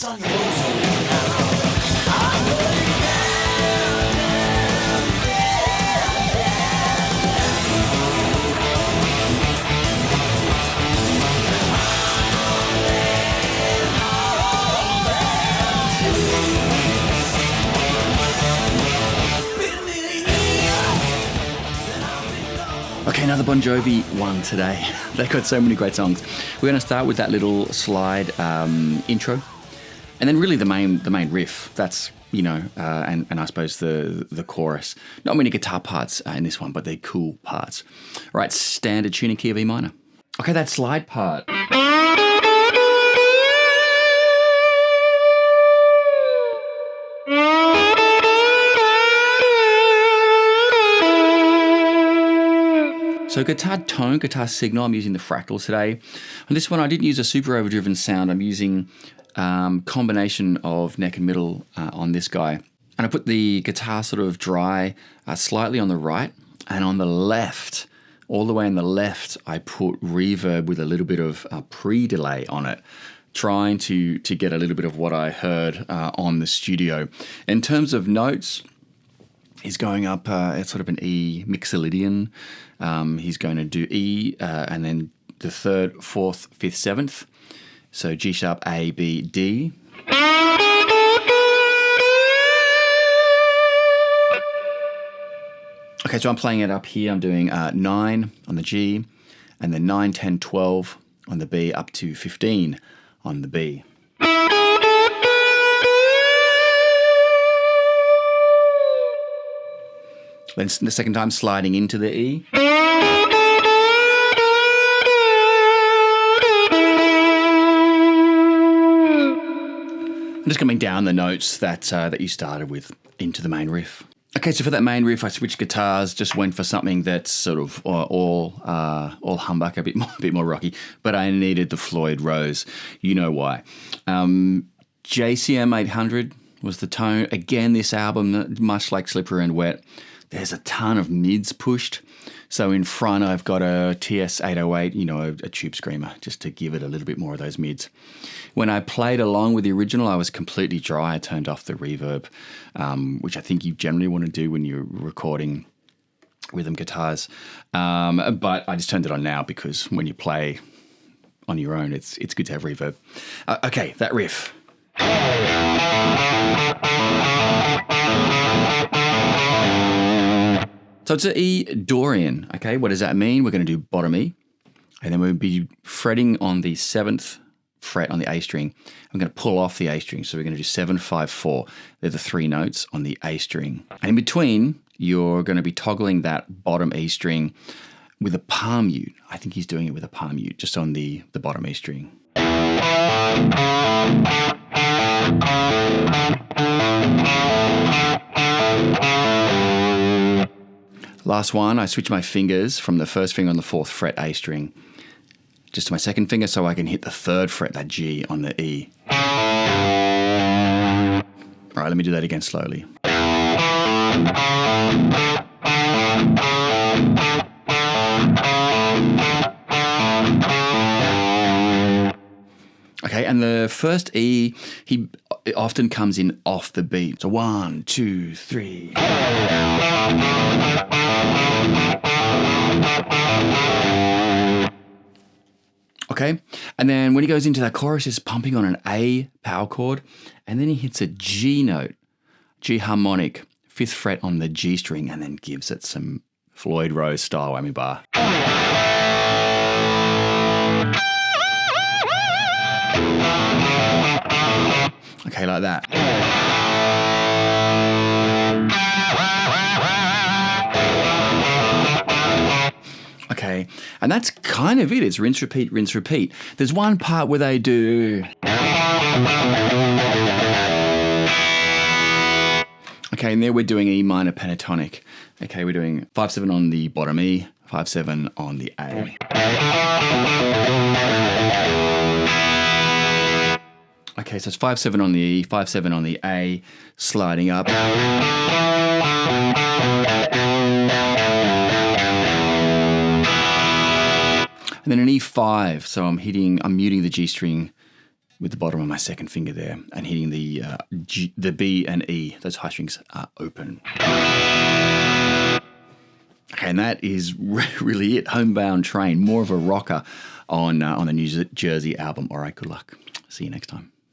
Okay, another Bon Jovi one today. They've got so many great songs. We're going to start with that little slide intro, and then really the main riff. That's and I suppose the chorus. Not many guitar parts in this one, but they're cool parts. All right, standard tuning key of E minor. Okay, that slide part. So guitar tone, guitar signal, I'm using the fractals today. On this one, I didn't use a super overdriven sound. I'm using combination of neck and middle on this guy. And I put the guitar sort of dry slightly on the right, and on the left, all the way on the left, I put reverb with a little bit of pre-delay on it, trying to get a little bit of what I heard on the studio. In terms of notes, he's going up it's sort of an E mixolydian. He's going to do E and then the third, fourth, fifth, seventh. So G sharp, A, B, D. Okay, so I'm playing it up here. I'm doing 9 on the G, and then 9, 10, 12 on the B, up to 15 on the B. Then the second time sliding into the E. I'm just coming down the notes that you started with into the main riff. Okay, so for that main riff, I switched guitars, just went for something that's sort of all humbuck, a bit more rocky, but I needed the Floyd Rose. You know why. JCM 800 was the tone. Again, this album, much like Slippery and Wet, there's a ton of mids pushed. So in front, I've got a TS 808, a tube screamer, just to give it a little bit more of those mids. When I played along with the original, I was completely dry. I turned off the reverb, which I think you generally want to do when you're recording rhythm guitars. But I just turned it on now because when you play on your own, it's good to have reverb. Okay, that riff. So it's an E Dorian, okay? What does that mean? We're going to do bottom E, and then we'll be fretting on the 7th fret on the A string. I'm going to pull off the A string, so we're going to do 7, 5, 4. They're the 3 notes on the A string. And in between, you're going to be toggling that bottom E string with a palm mute. I think he's doing it with a palm mute, just on the bottom E string. Last one, I switch my fingers from the first finger on the 4th fret A string just to my second finger so I can hit the 3rd fret, that G, on the E. All right, let me do that again slowly. Okay, and the first E, it often comes in off the beat. So 1, 2, 3. Okay, and then when he goes into that chorus, he's pumping on an A power chord, and then he hits a G note, G harmonic, 5th fret on the G string, and then gives it some Floyd Rose style whammy bar. Okay, like that. Okay, and that's kind of it. It's rinse, repeat, rinse, repeat. There's one part where they do... Okay, and there we're doing E minor pentatonic. Okay, we're doing 5/7 on the bottom E, 5/7 on the A. Okay, so it's 5/7 on the E, 5/7 on the A, sliding up. And then an E5, so I'm muting the G string with the bottom of my second finger there and hitting the B and E. Those high strings are open. Okay, and that is really it. Homebound Train, more of a rocker on the New Jersey album. All right, good luck. See you next time.